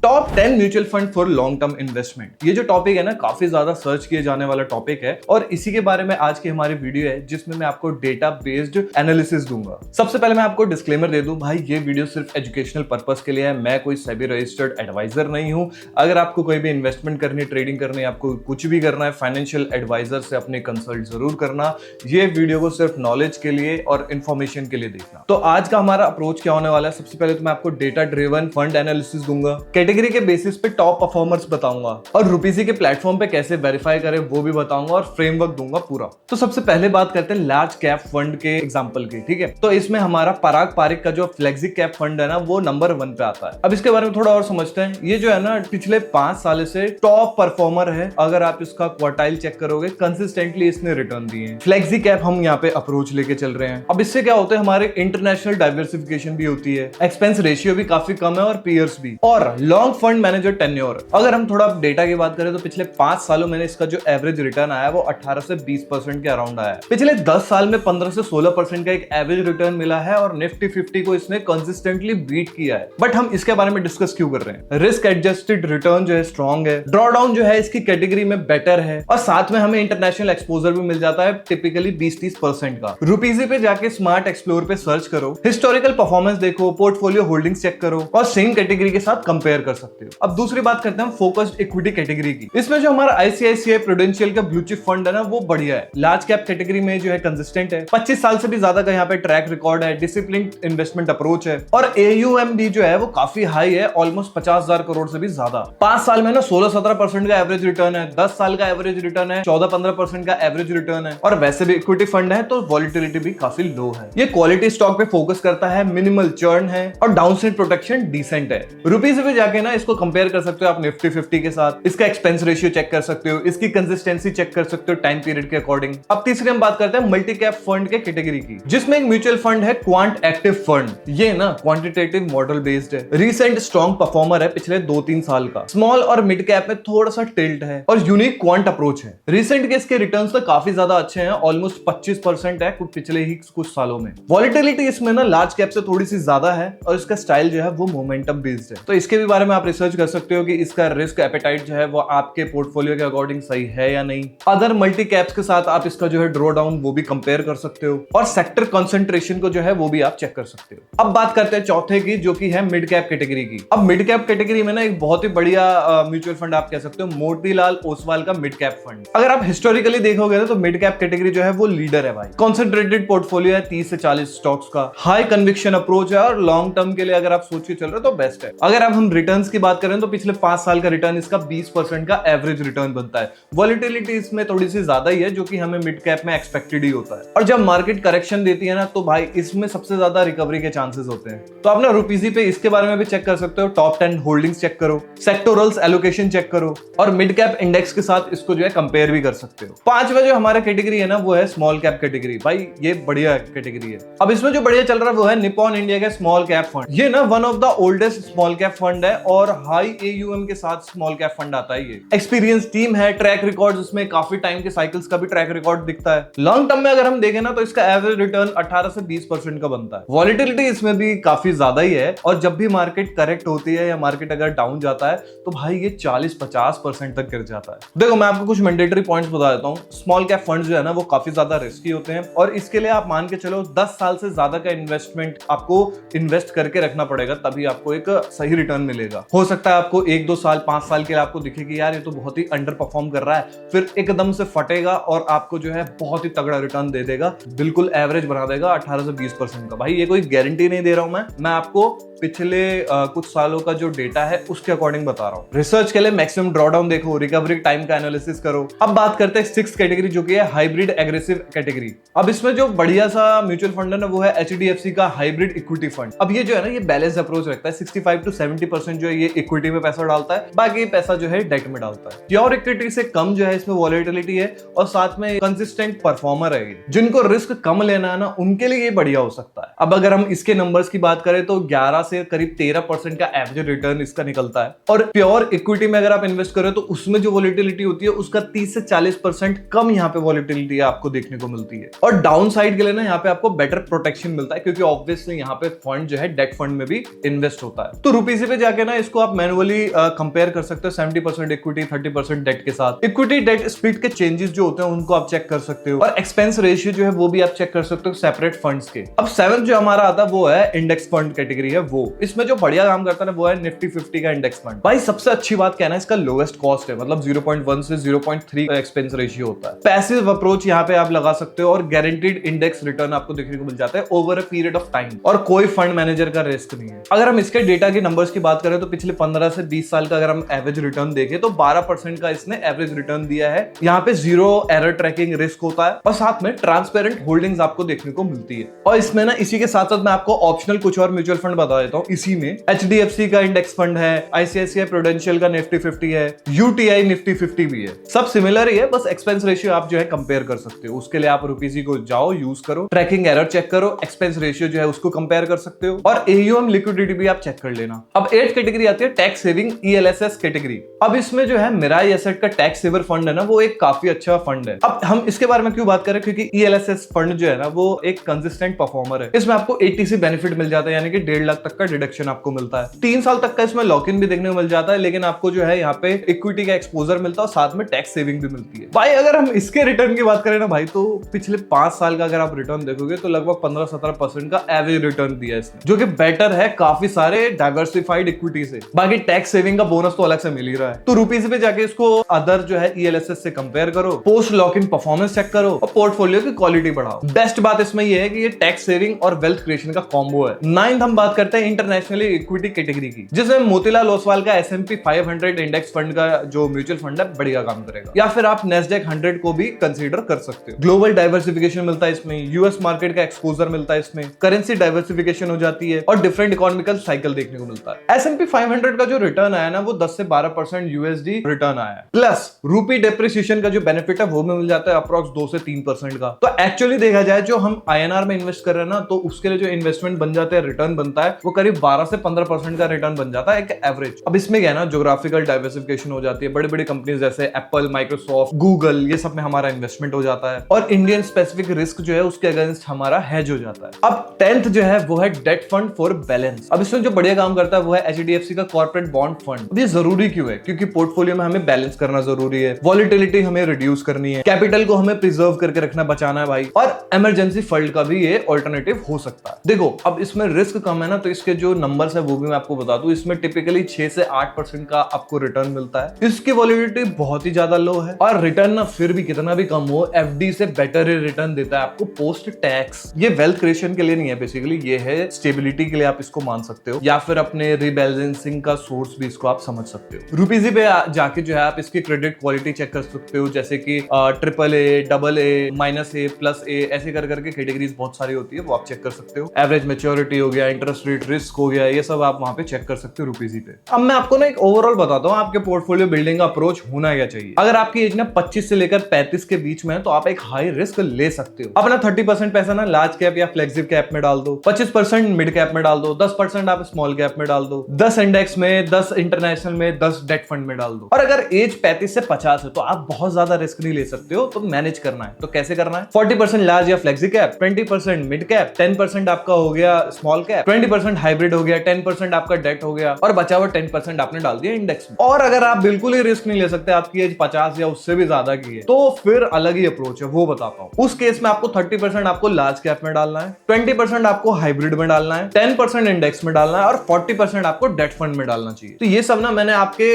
Top 10 mutual fund for long term investment. ये जो topic है ना, काफी ज्यादा सर्च किए जाने वाला टॉपिक है और इसी के बारे में आज की हमारी वीडियो है, जिसमें मैं आपको डेटा बेस्ड एनालिसिस दूंगा। सबसे पहले मैं आपको डिस्क्लेमर दे दूं, भाई ये वीडियो सिर्फ एजुकेशनल पर्पस के लिए है। मैं कोई सेबी रजिस्टर्ड एडवाइजर नहीं हूं। अगर आपको कोई भी इन्वेस्टमेंट करनी, ट्रेडिंग करनी, आपको कुछ भी करना है, फाइनेंशियल एडवाइजर से अपने कंसल्ट जरूर करना। ये वीडियो को सिर्फ नॉलेज के लिए और इन्फॉर्मेशन के लिए देखना। तो आज का हमारा अप्रोच क्या होने वाला है, सबसे पहले तो मैं आपको डेटा ड्रिवन फंड एनालिसिस दूंगा, कैटेगरी के बेसिस पे टॉप परफॉर्मर्स बताऊंगा और रुपीजी के प्लेटफॉर्म पे कैसे वेरीफाई करें वो भी बताऊंगा और फ्रेमवर्क दूंगा पूरा। तो सबसे पहले बात करते हैं लार्ज कैप फंड के एग्जांपल की, ठीक है। तो इसमें हमारा पराग पारिक का जो फ्लेक्सी कैप फंड है ना, वो नंबर 1 पे आता है। अब इसके बारे में थोड़ा और समझते हैं। ये जो है ना, पिछले 5 साल से टॉप परफॉर्मर है। अगर आप इसका क्वार्टाइल चेक करोगे, कंसिस्टेंटली इसने रिटर्न दिए हैं। फ्लेक्सी कैप हम यहाँ पे अप्रोच लेके चल रहे हैं। अब इससे क्या होता है, हमारे इंटरनेशनल डाइवर्सिफिकेशन भी होती है, एक्सपेंस रेशियो भी काफी कम है और पीयर्स भी, और लॉन्ग फंड मैनेजर टेन्योर। अगर हम थोड़ा डेटा की बात करें तो पिछले 5 सालों में इसका जो एवरेज रिटर्न आया वो 18 से 20% के अराउंड आया है। पिछले 10 साल में 15 से 16% का एक एवरेज रिटर्न मिला है और निफ्टी 50 को इसने कंसिस्टेंटली बीट किया है। बट हम इसके बारे में डिस्कस क्यों कर रहे हैं? रिस्क एडजस्टेड रिटर्न जो है स्ट्रॉन्ग है, ड्रॉडाउन जो है इसकी कैटेगरी में बेटर है और साथ में हमें इंटरनेशनल एक्सपोजर भी मिल जाता है, टिपिकली 20-30% का। रुपीजी पे जाके स्मार्ट एक्सप्लोर पे सर्च करो, हिस्टोरिकल परफॉर्मेंस देखो, पोर्टफोलियो होल्डिंग्स चेक करो और सेम कैटेगरी के साथ कंपेयर कर सकते हो। अब दूसरी बात करते हैं फोकस्ड इक्विटी कैटेगरी की। इसमें जो हमारा आईसीआईसीआई प्रूडेंशियल का ब्लू चिप फंड है ना, वो बढ़िया है। लार्ज कैप कैटेगरी में जो है कंसिस्टेंट है, 25 साल से भी ज्यादा का यहाँ पे ट्रैक रिकॉर्ड है, डिसिप्लिन इन्वेस्टमेंट अप्रोच है और AUM भी जो है वो काफी हाई है, ऑलमोस्ट 50,000 करोड़ से भी ज्यादा। 5 साल में ना 16-17% का एवरेज रिटर्न है, 10 साल का एवरेज रिटर्न है, 14-15% का एवरेज रिटर्न है और वैसे भी इक्विटी फंड है तो वॉलिटिलिटी भी काफी लो है। ये क्वालिटी स्टॉक पे फोकस करता है, मिनिमल चर्न है और डाउनसाइड प्रोटेक्शन डिसेंट है। रुपीज पे जाके ना इसको कंपेयर कर सकते हो आप निफ्टी 50 के साथ, इसका एक्सपेंस रेशियो चेक कर सकते हो, इसकी कंसिस्टेंसी चेक कर सकते हो टाइम पीरियड के अकॉर्डिंग। अब तीसरी हम बात करते हैं मल्टी कैप फंड के कैटेगरी की, जिसमें एक म्यूचुअल फंड है क्वांट एक्टिव फंड। ये ना क्वांटिटेटिव मॉडल बेस्ड है, रिसेंट स्ट्रॉन्ग परफॉर्मर है पिछले 2-3 साल का, स्मॉल और मिड कैप में थोड़ा सा टिल्ट है और यूनिक क्वांट अप्रोच है। रिसेंट के इसके रिटर्न्स तो काफी ज्यादा अच्छे हैं, ऑलमोस्ट 25% है कुछ पिछले ही कुछ सालों में। वॉलिटिलिटी इसमें ना लार्ज कैप से थोड़ी सी ज्यादा है और इसका स्टाइल जो है वो मोमेंटम बेस्ड है। तो इसके भी बारे में आप रिसर्च कर सकते हो कि इसका रिस्क एपेटाइट जो है वो आपके पोर्टफोलियो के अकॉर्डिंग सही है या नहीं। अदर मल्टी कैप्स के साथ आप इसका जो है ड्रॉ डाउन वो भी कंपेयर कर सकते हो और सेक्टर कंसंट्रेशन को जो है वो भी आप चेक कर सकते हो। अब बात करते हैं चौथे की, जो कि है मिड कैप कैटेगरी की। अब मिड कैप कैटेगरी में ना एक बहुत ही बढ़िया म्यूचुअल फंड आप कह सकते हो, मोतीलाल ओसवाल का मिड कैप फंड। अगर आप हिस्टोरिकली देखोगे तो मिड कैप कैटेगरी जो है वो लीडर है भाई। कॉन्सेंट्रेटेड पोर्टफोलियो है 30 से 40 स्टॉक्स का, हाई कन्विक्शन अप्रोच है और लॉन्ग टर्म के लिए अगर आप सोच के चल रहे हो तो बेस्ट है। अगर आप हम रिटर्न्स की बात करें तो पिछले 5 साल का रिटर्न इसका 20% का एवरेज रिटर्न बनता है। वॉलिटिलिटी इसमें थोड़ी सी ज्यादा ही है, जो कि हमें मिड कैप में एक्सपेक्टेड ही होता है। और जब मार्केट करेक्शन देती है ना, तो भाई इसमें सबसे ज्यादा रिकवरी के चांसेस होते हैं। तो आप ना रुपीजी पे इसके बारे में भी चेक कर सकते हो, टॉप 10 होल्डिंग्स चेक करो, सेक्टोरल्स एलोकेशन चेक करो और मिड कैप इंडेक्स के साथ इसको जो है कंपेयर भी कर सकते हो। 5वां जो हमारा कैटेगरी है ना, वो है स्मॉल कैप कैटेगरी। भाई ये बढ़िया कैटेगरी है। अब इसमें जो बढ़िया चल रहा है वो है निप्पॉन इंडिया का स्मॉल कैप फंड। ये ना one of the oldest small cap fund है और हाई AUM के साथ स्मॉल कैप फंड आता है। ये एक्सपीरियंस टीम है, ट्रैक रिकॉर्ड इसमें काफी टाइम के साइकिल्स का भी ट्रैक रिकॉर्ड दिखता है। लॉन्ग टर्म में अगर हम देखें ना, तो इसका एवरेज रिटर्न 18 से 20% का बनता है। वॉलिटिलिटी इसमें भी काफी ज्यादा ही है और जब भी मार्केट करेक्ट होती है या मार्केट अगर डाउन जाता है तो भाई ये 40-50% तक गिर जाता है। देखो मैं आपको कुछ मैंडेटरी पॉइंट्स बता देता हूँ। स्मॉल कैप फंड जो है ना, वो काफी ज्यादा रिस्की होते हैं और इसके लिए आप मान के चलो 10 साल से ज्यादा का इन्वेस्टमेंट आपको इन्वेस्ट करके रखना पड़ेगा, तभी आपको एक सही रिटर्न मिलेगा। हो सकता है आपको 1-2 साल 5 साल के लिए आपको दिखे कि यार ये तो बहुत ही अंडर परफॉर्म कर रहा है, फिर एकदम से फटेगा और आपको जो है बहुत ही तगड़ा रिटर्न दे देगा, बिल्कुल एवरेज बना देगा 18 से 20% का। भाई ये कोई गारंटी नहीं दे रहा हूं मैं आपको पिछले कुछ सालों का जो डेटा है उसके अकॉर्डिंग बता रहा हूँ। रिसर्च के लिए मैक्सिमम ड्रॉडाउन देखो, रिकवरी टाइम का एनालिसिस करो। अब बात करते हैं 6th कैटेगरी, जो कि है हाइब्रिड एग्रेसिव कैटेगरी। अब इसमें जो बढ़िया सा म्यूचुअल फंड है ना, वो है HDFC का हाइब्रिड इक्विटी फंड। अब ये जो है ना, ये बैलेंस अप्रोच रखता है। 65 to 70% जो है ये इक्विटी में पैसा डालता है, बाकी पैसा जो है डेट में डालता है। प्योर इक्विटी से कम जो है इसमें वॉलेटिलिटी है और साथ में कंसिस्टेंट परफॉर्मर है। जिनको रिस्क कम लेना है ना, उनके लिए ये बढ़िया हो सकता है। अब अगर हम इसके नंबर्स की बात करें तो 11 से करीब 13% का एवरेज रिटर्न इसका निकलता है और प्योर इक्विटी में अगर आप इन्वेस्ट करें तो उसमें जो वॉलेटिलिटी होती है उसका 30 से 40% कम यहाँ पे वॉलेटिलिटी आपको देखने को मिलती है। और डाउन साइड के लिए ना यहाँ पे आपको बेटर प्रोटेक्शन मिलता है, क्योंकि ऑब्वियसली यहाँ पे फंड जो है डेट फंड में भी इन्वेस्ट होता है। तो रुपीजी पे जाके ना ना इसको आप मैनुअली कंपेयर कर सकते हो 70% इक्विटी 30% डेट के साथ। इक्विटी डेट स्प्लिट के चेंजेस जो होते हैं उनको आप चेक कर सकते हो, और एक्सपेंस रेशियो जो है वो भी आप चेक कर सकते हो सेपरेट फंड्स के। अब 7th जो हमारा आता है वो है इंडेक्स फंड कैटेगरी है। वो इसमें जो बढ़िया काम करता है वो है निफ्टी 50 का इंडेक्स फंड। भाई सबसे अच्छी बात क्या है ना, इसका लोएस्ट कॉस्ट है, मतलब 0.1 से 0.3 का एक्सपेंस रेशियो होता है। पैसिव अप्रोच यहाँ पे आप लगा सकते हो और गारंटीड इंडेक्स रिटर्न आपको देखने को मिल जाता है over a period of time, और कोई फंड मैनेजर का रिस्क नहीं है। अगर हम इसके डेटा के नंबर्स की बात करें तो पिछले 15 से 20 साल का अगर हम एवरेज रिटर्न देखें तो 12% का इसने एवरेज रिटर्न दिया है। यहाँ पे जीरो एरर ट्रैकिंग रिस्क होता है और साथ में ट्रांसपेरेंट होल्डिंग्स आपको देखने को मिलती है। और इसमें ना इसी के साथ साथ मैं आपको ऑप्शनल कुछ और म्यूचुअल फंड बता देता हूँ। इसी में HDFC का इंडेक्स फंड है, ICICI प्रूडेंशियल का निफ्टी 50 है, UTI निफ्टी 50 भी है। सब सिमिलर ही है, बस एक्सपेंस रेशियो आप जो है कंपेयर कर सकते हो। उसके लिए आप रुपीजी को जाओ, यूज करो, ट्रैकिंग एरर चेक करो, एक्सपेंस रेशियो जो है उसको कंपेयर कर सकते हो, और AUM लिक्विडिटी भी आप चेक कर लेना। अब 8th कैटेगरी आती है टैक्स सेविंग ELSS कैटेगरी। अब इसमें जो है मिराई एसेट का टैक्स सेवर फंड है ना, वो एक काफी अच्छा फंड है। अब हम इसके बारे में क्यों बात करें, क्योंकि ELSS फंड जो है ना वो एक कंसिस्टेंट परफॉर्मर है। इसमें आपको 80 बेनिफिट मिल जाता है, यानी कि 1.5 लाख तक का डिडक्शन आपको मिलता है। 3 साल तक का इसमें लॉक इन भी देखने को मिल जाता है, लेकिन आपको जो है यहाँ पे इक्विटी का एक्सपोजर मिलता है और साथ में टैक्स सेविंग भी मिलती है। भाई अगर हम इसके रिटर्न की बात करें ना भाई, तो पिछले 5 साल का अगर आप रिटर्न देखोगे तो लगभग 15-17% का एवरेज रिटर्न दिया है इसने, जो कि बेटर है काफी सारे डाइवर्सिफाइड इक्विटी से। बाकी टैक्स सेविंग का बोनस तो अलग से मिल ही रहा है। तो रुपीज पे जाके इसको अदर जो है ELSS से कंपेयर करो, post lock in performance check करो और पोर्टफोलियो की क्वालिटी बढ़ाओ। बेस्ट बात इसमें यह है कि ये टैक्स सेविंग और वेल्थ क्रिएशन का कॉम्बो है। 9th हम बात करते हैं इंटरनेशनली इक्विटी कैटेगरी की, जिसमें मोतीलाल ओसवाल का S&P 500 इंडेक्स फंड का जो म्यूचुअल फंड है बढ़िया काम करेगा, या फिर आप Nasdaq 100 को भी कंसीडर कर सकते हो। ग्लोबल डाइवर्सिफिकेशन मिलता है इसमें, यूएस मार्केट का एक्सपोजर मिलता है इसमें, करेंसी डाइवर्सिफिकेशन हो जाती है और डिफरेंट इकोनॉमिकल साइकिल देखने को मिलता है। S&P 500 का जो रिटर्न आया ना वो 10 से 12% USD रिटर्न आया है, प्लस रूपी डेप्रिसिएशन का जो बेनिफिट है वो मिल जाता है अप्रॉक्स 2 से 3% का। तो एक्चुअली देखा जाए जो हम INR में इन्वेस्ट कर रहे हैं ना, तो उसके लिए जो इन्वेस्टमेंट बन जाते हैं, रिटर्न बनता है, वो करीब 12 से 15% का रिटर्न बन जाता है एक एवरेज। अब इसमें क्या है ना, ज्योग्राफिकल डाइवर्सिफिकेशन हो जाती है। बड़ी बड़ी कंपनीज जैसे एप्पल, माइक्रोसॉफ्ट, गूगल, ये सब में हमारा इन्वेस्टमेंट हो जाता है, और इंडियन स्पेसिफिक रिस्क जो है उसके अगेंस्ट हमारा हेज हो जाता है। अब 10th जो है वो है डेट फंड फॉर बैलेंस। अब इसमें जो बढ़िया काम करता है वो है HDFC का कॉर्पोरेट बॉन्ड फंड। अब ये जरूरी क्यों है, क्योंकि पोर्टफोलियो में हमें बैलेंस करना जरूरी है, वॉलिटिलिटी हमें रिड्यूस करनी है, कैपिटल को हमें प्रिजर्व करके रखना, बचाना है भाई, और इमरजेंसी फंड का भी ये ऑल्टरनेटिव हो सकता है। देखो अब इसमें रिस्क कम है ना, तो इसके जो नंबर्स है वो भी मैं आपको बता दूं। इसमें टिपिकली 6 से 8% का आपको रिटर्न मिलता है। इसकी वॉलिटिलिटी बहुत ही ज्यादा लो है, और रिटर्न ना फिर भी कितना भी कम हो, FD से बेटर रिटर्न देता है आपको पोस्ट टैक्स। ये वेल्थ क्रिएशन के लिए नहीं है बेसिकली, ये है स्टेबिलिटी के लिए आप इसको मान सकते हो, या फिर अपने रीबैलेंसिंग का सोर्स भी इसको आप समझ सकते हो। रुपीजी पे जाके जो है आप इसकी क्रेडिट क्वालिटी चेक कर सकते हो, जैसे कि AAA, AA, -A, +A, ऐसे कर करके कैटेगरीज बहुत सारी होती है, वो आप चेक कर सकते हो। एवरेज मैच्योरिटी हो गया, इंटरेस्ट रेट रिस्क हो गया, ये सब आप वहां पे चेक कर सकते हो रुपीजी पे। अब मैं आपको ना एक ओवरऑल बताता हूँ आपके पोर्टफोलियो बिल्डिंग का अप्रोच होना क्या चाहिए। अगर आपकी एज ना 25 से लेकर 35 के बीच में है तो आप एक हाई रिस्क ले सकते हो। अपना 30% पैसा ना लार्ज कैप या फ्लेक्सिब कैप में डाल दो, 25% मिड कैप में डाल दो, 10% आप स्मॉल कैप में डाल दो, 10 इंडेक्स में, 10 इंटरनेशनल में, 10 डेट फंड में डाल दो। और अगर एज 35 से 50 है तो आप बहुत ज्यादा रिस्क नहीं ले सकते हो, तो मैनेज करना है तो कैसे करना है। 40% लार्ज या फ्लेक्सी कैप, 20% मिड कैप, 10% आपका हो गया स्मॉल कैप, 20% हाइब्रिड हो गया, 10% आपका डेट हो गया, और बचा हुआ 10% आपने डाल दिया इंडेक्स में। और अगर आप बिल्कुल ही रिस्क नहीं ले सकते, आपकी एज 50 या उससे भी ज्यादा की है, तो फिर अलग ही अप्रोच है, वो बताता हूँ। उस केस में आपको 30% आपको लार्ज कैप में डालना है, 20% आपको हाइब्रिड में डालना है, 10% इंडेक्स में डालना है, और 40% आपको डेट फंड में डालना चाहिए। तो ये सब ना मैंने आपके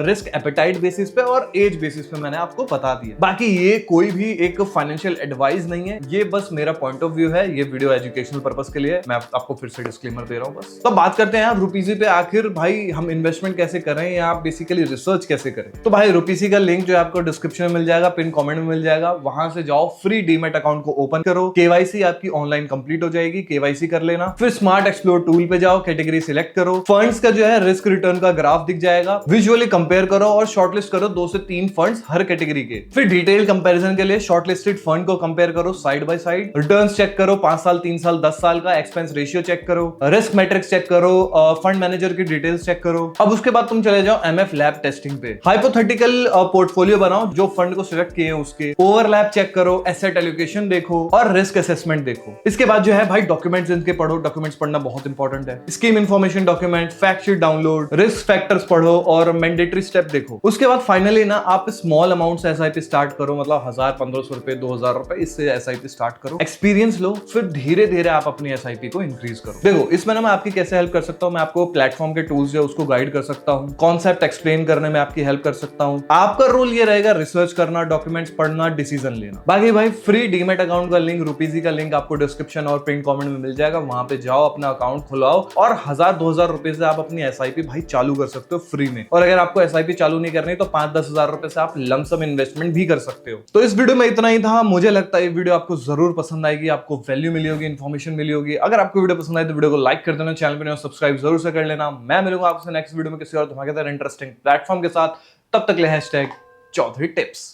रिस्क एपेटाइट बेसिस पे और एज बेसिस पे मैंने आपको बता दिया। बाकी ये कोई भी एक फाइनेंशियल एडवाइस नहीं है, ये बस मेरा पॉइंट ऑफ व्यू है। ये वीडियो एजुकेशनल पर्पस के लिए, मैं आपको फिर से डिस्क्लेमर दे रहा हूँ बस। तो बात करते हैं रुपीजी पे, आखिर भाई हम इन्वेस्टमेंट कैसे करें या आप बेसिकली रिसर्च कैसे करें। तो भाई रुपीजी का लिंक जो है आपको डिस्क्रिप्शन में मिल जाएगा, पिन कमेंट में मिल जाएगा, वहां से जाओ, फ्री डीमैट अकाउंट को ओपन करो, केवाईसी आपकी ऑनलाइन कंप्लीट हो जाएगी, केवाईसी कर लेना। फिर स्मार्ट एक्सप्लोर टूल पे जाओ, कैटेगरी सिलेक्ट करो, फंड्स का जो है रिस्क रिटर्न का ग्राफ दिख जाएगा, विजुअली कंपेयर करो और शॉर्टलिस्ट करो 2 से 3 फंड्स हर कैटेगरी के। फिर डिटेल कंपैरिजन के लिए शॉर्टलिस्टेड फंड को कंपेयर करो side by side, returns check करो 5 साल, 3 साल, 10 साल का, एक्सपेंस रेशियो चेक करो, रिस्क मैट्रिक्स चेक करो, फंड मैनेजर की डिटेल्स चेक करो। अब उसके बाद तुम चले जाओ MF लैब टेस्टिंग पे, हाइपोथेटिकल पोर्टफोलियो बनाओ, जो फंड को सिलेक्ट किए हैं उसके ओवरलैप चेक करो, एसेट एलोकेशन देखो और रिस्क असेसमेंट देखो। इसके बाद जो है भाई डॉक्यूमेंट्स इनके पढ़ो, डॉक्यूमेंट्स पढ़ना बहुत इंपॉर्टेंट है। Scheme information document, fact fact sheet download, risk factors पढ़ो और मैंडेटरी स्टेप देखो। उसके बाद फाइनली ना आप स्मॉल अमाउंट से एसआईपी स्टार्ट करो, मतलब 1000-1500 रुपए, 2000 रुपए, इससे एसआईपी स्टार्ट करो, एक्सपीरियंस लो, फिर धीरे धीरे आप अपनी एसआईपी को इंक्रीज करो। देखो इसमें ना मैं आपकी कैसे हेल्प कर सकता हूँ, मैं आपको प्लेटफॉर्म के टूल्स जो उसको गाइड कर सकता हूँ, कॉन्सेप्ट एक्सप्लेन करने में आपकी हेल्प कर सकता हूँ। आपका रोल ये रहेगा रिसर्च करना, डॉक्यूमेंट्स पढ़ना, डिसीजन लेना। बाकी भाई फ्री डीमेट अकाउंट का लिंक, रुपीजी का लिंक आपको डिस्क्रिप्शन और पिन कमेंट में मिल जाएगा, वहां पे जाओ, अपना अकाउंट खुलाओ और 1000-2000 रुपए से आप अपनी एसआईपी भाई चालू कर सकते हो फ्री में। और अगर आपको एसआईपी चालू नहीं करनी तो 5-10 हजार रुपए से आप लमसम इन्वेस्टमेंट भी कर सकते हो। तो इस वीडियो में इतना ही था। मुझे लगता है ये वीडियो आपको जरूर पसंद आएगी, आपको वैल्यू मिली होगी, इन्फॉर्मेशन मिली होगी। अगर आपको वीडियो पसंद आए तो वीडियो को लाइक कर देना, चैनल पर सब्सक्राइब जरूर से कर लेना। मैं मिलूंगा आपसे नेक्स्ट वीडियो में किसी और धमाकेदार इंटरेस्टिंग प्लेटफॉर्म के साथ। तब तक ले #चौधरी टिप्स।